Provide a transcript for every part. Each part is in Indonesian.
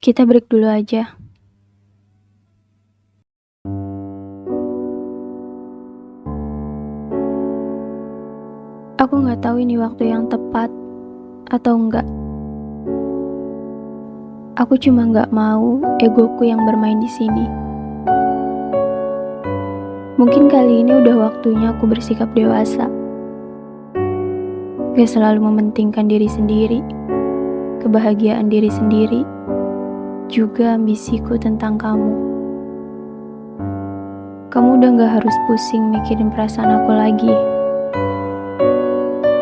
Kita break dulu aja. Aku nggak tahu ini waktu yang tepat atau enggak. Aku cuma nggak mau egoku yang bermain di sini. Mungkin kali ini udah waktunya aku bersikap dewasa. Gak selalu mementingkan diri sendiri, kebahagiaan diri sendiri, juga ambisiku tentang kamu. Kamu udah gak harus pusing mikirin perasaan aku lagi.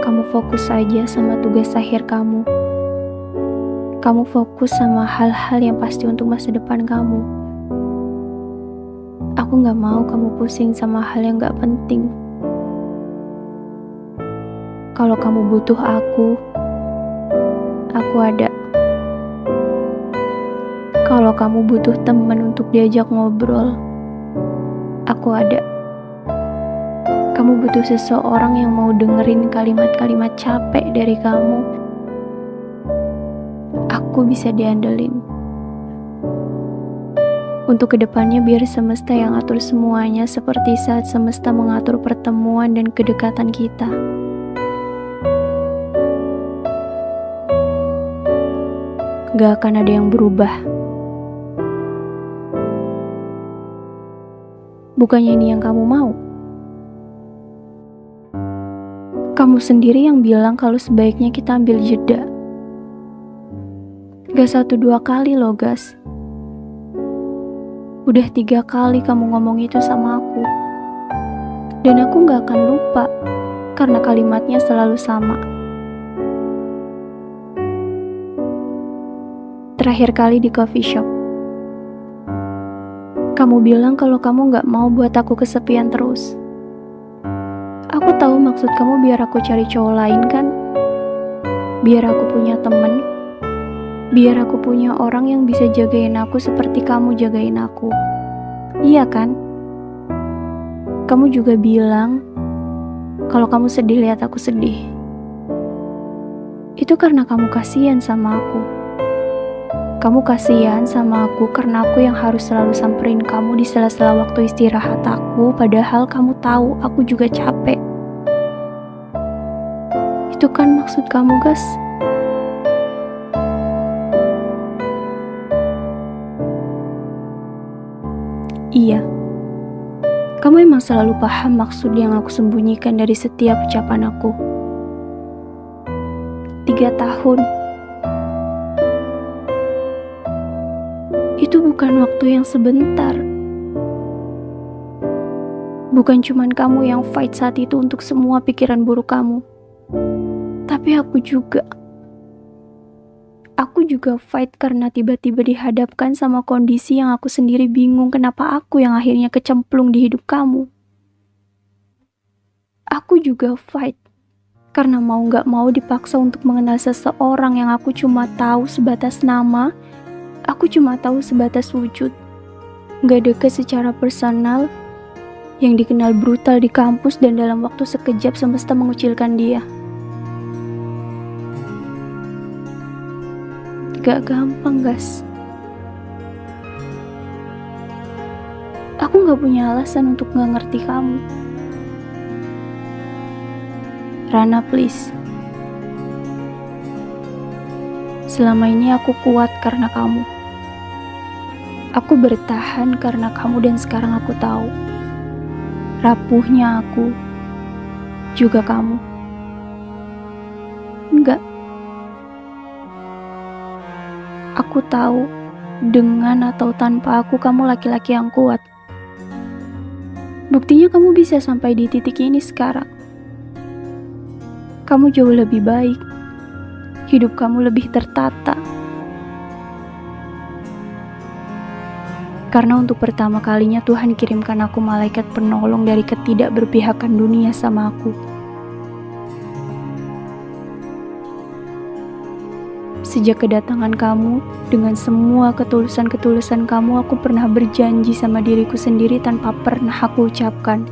Kamu fokus aja sama tugas akhir kamu. Kamu fokus sama hal-hal yang pasti untuk masa depan kamu. Aku gak mau kamu pusing sama hal yang gak penting. Kalau kamu butuh aku ada. Kalau kamu butuh teman untuk diajak ngobrol, aku ada. Kamu butuh seseorang yang mau dengerin kalimat-kalimat capek dari kamu, aku bisa diandelin. Untuk kedepannya biar semesta yang atur semuanya seperti saat semesta mengatur pertemuan dan kedekatan kita. Gak akan ada yang berubah. Bukannya ini yang kamu mau? Kamu sendiri yang bilang kalau sebaiknya kita ambil jeda. Gak 1-2 kali loh, Gas. Udah 3 kali kamu ngomong itu sama aku. Dan aku gak akan lupa, karena kalimatnya selalu sama. Terakhir kali di coffee shop. Kamu bilang kalau kamu gak mau buat aku kesepian terus. Aku tahu maksud kamu biar aku cari cowok lain kan? Biar aku punya temen. Biar aku punya orang yang bisa jagain aku seperti kamu jagain aku. Iya kan? Kamu juga bilang kalau kamu sedih lihat aku sedih. Itu karena kamu kasihan sama aku. Kamu kasihan sama aku karena aku yang harus selalu samperin kamu di sela-sela waktu istirahat aku, padahal kamu tahu aku juga capek. Itu kan maksud kamu, Gas? Iya, kamu emang selalu paham maksud yang aku sembunyikan dari setiap ucapan aku. 3 tahun. Itu bukan waktu yang sebentar. Bukan cuman kamu yang fight saat itu untuk semua pikiran buruk kamu. Tapi aku juga. Aku juga fight karena tiba-tiba dihadapkan sama kondisi yang aku sendiri bingung kenapa aku yang akhirnya kecemplung di hidup kamu. Aku juga fight karena mau gak mau dipaksa untuk mengenal seseorang yang aku cuma tahu sebatas nama, aku cuma tahu sebatas wujud. Gak deket secara personal, yang dikenal brutal di kampus dan dalam waktu sekejap semesta mengucilkan dia. Gak gampang, Gas. Aku gak punya alasan untuk gak ngerti kamu. Rana, please. Selama ini aku kuat karena kamu. Aku bertahan karena kamu dan sekarang aku tahu. Rapuhnya aku, juga kamu. Enggak. Aku tahu, dengan atau tanpa aku kamu laki-laki yang kuat. Buktinya kamu bisa sampai di titik ini sekarang. Kamu jauh lebih baik. Hidup kamu lebih tertata. Karena untuk pertama kalinya Tuhan kirimkan aku malaikat penolong dari ketidakberpihakan dunia sama aku. Sejak kedatangan kamu, dengan semua ketulusan-ketulusan kamu, aku pernah berjanji sama diriku sendiri tanpa pernah aku ucapkan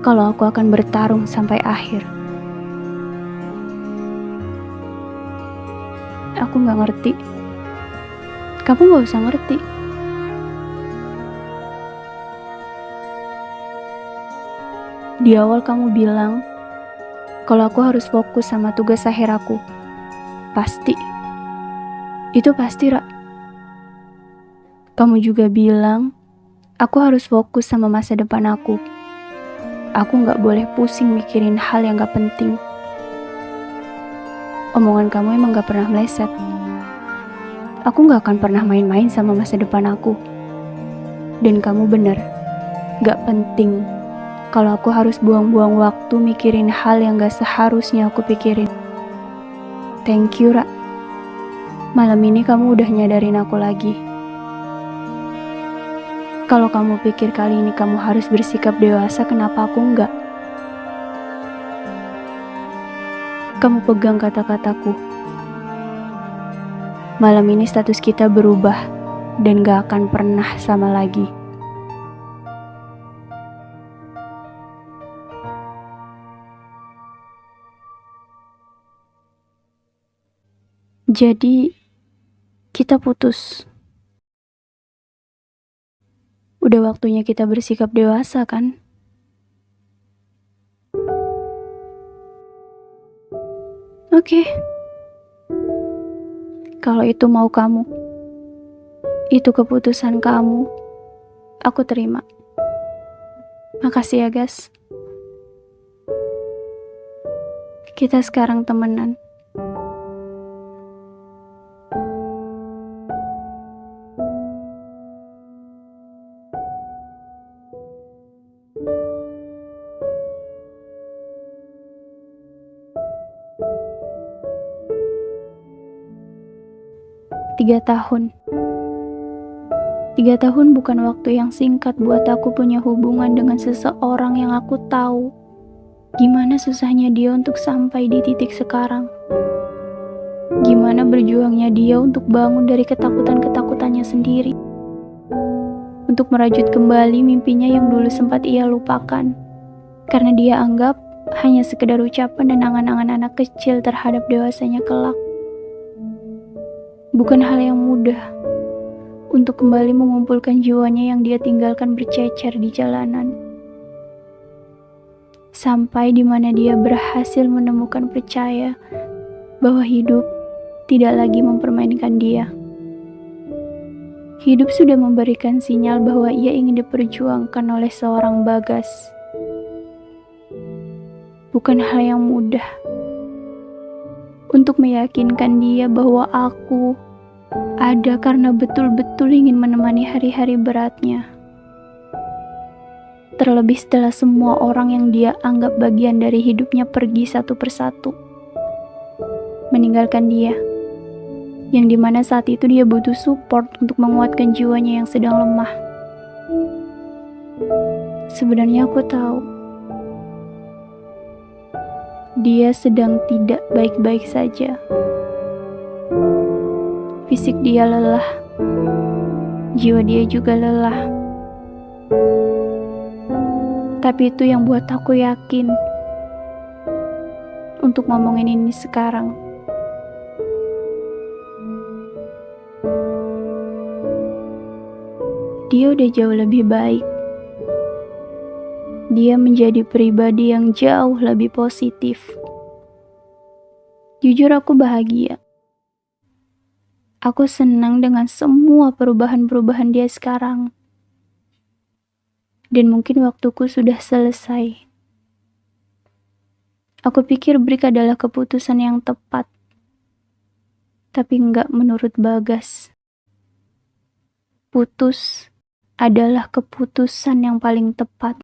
kalau aku akan bertarung sampai akhir. Aku gak ngerti Kamu gak usah ngerti. Di awal kamu bilang kalau aku harus fokus sama tugas akhir aku. Pasti. Itu pasti, Ra. Kamu juga bilang aku harus fokus sama masa depan aku. Aku gak boleh pusing mikirin hal yang gak penting. Omongan kamu emang gak pernah meleset. Aku gak akan pernah main-main sama masa depan aku. Dan kamu bener, gak penting kalau aku harus buang-buang waktu mikirin hal yang gak seharusnya aku pikirin. Thank you, Ra. Malam ini kamu udah nyadarin aku lagi. Kalau kamu pikir kali ini kamu harus bersikap dewasa, kenapa aku enggak? Kamu pegang kata-kataku. Malam ini status kita berubah dan gak akan pernah sama lagi. Jadi, kita putus. Udah waktunya kita bersikap dewasa, kan? Oke. Kalau itu mau kamu, itu keputusan kamu, aku terima. Makasih ya, guys. Kita sekarang temenan. Tiga tahun bukan waktu yang singkat buat aku punya hubungan dengan seseorang yang aku tahu gimana susahnya dia untuk sampai di titik sekarang. Gimana berjuangnya dia untuk bangun dari ketakutan-ketakutannya sendiri. Untuk merajut kembali mimpinya yang dulu sempat ia lupakan. Karena dia anggap hanya sekedar ucapan dan angan-angan anak kecil terhadap dewasanya kelak. Bukan hal yang mudah untuk kembali mengumpulkan jiwanya yang dia tinggalkan bercecer di jalanan. Sampai di mana dia berhasil menemukan percaya bahwa hidup tidak lagi mempermainkan dia. Hidup sudah memberikan sinyal bahwa ia ingin diperjuangkan oleh seorang Bagas. Bukan hal yang mudah untuk meyakinkan dia bahwa aku ada karena betul-betul ingin menemani hari-hari beratnya. Terlebih setelah semua orang yang dia anggap bagian dari hidupnya pergi satu persatu, meninggalkan dia, yang dimana saat itu dia butuh support untuk menguatkan jiwanya yang sedang lemah. Sebenarnya aku tahu dia sedang tidak baik-baik saja. Fisik dia lelah, jiwa dia juga lelah. Tapi itu yang buat aku yakin untuk ngomongin ini sekarang. Dia udah jauh lebih baik. Dia menjadi pribadi yang jauh lebih positif. Jujur aku bahagia. Aku senang dengan semua perubahan-perubahan dia sekarang. Dan mungkin waktuku sudah selesai. Aku pikir break adalah keputusan yang tepat. Tapi enggak menurut Bagas. Putus adalah keputusan yang paling tepat.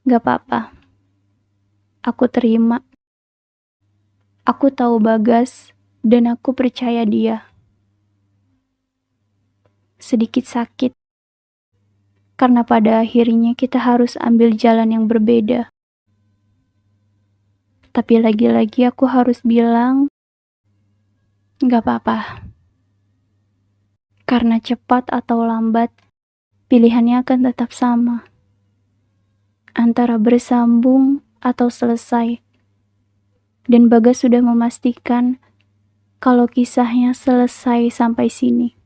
Gak apa-apa. Aku terima. Aku tahu Bagas. Dan aku percaya dia. Sedikit sakit. Karena pada akhirnya kita harus ambil jalan yang berbeda. Tapi lagi-lagi aku harus bilang, gak apa-apa. Karena cepat atau lambat, pilihannya akan tetap sama. Antara bersambung atau selesai. Dan Bagas sudah memastikan kalau kisahnya selesai sampai sini.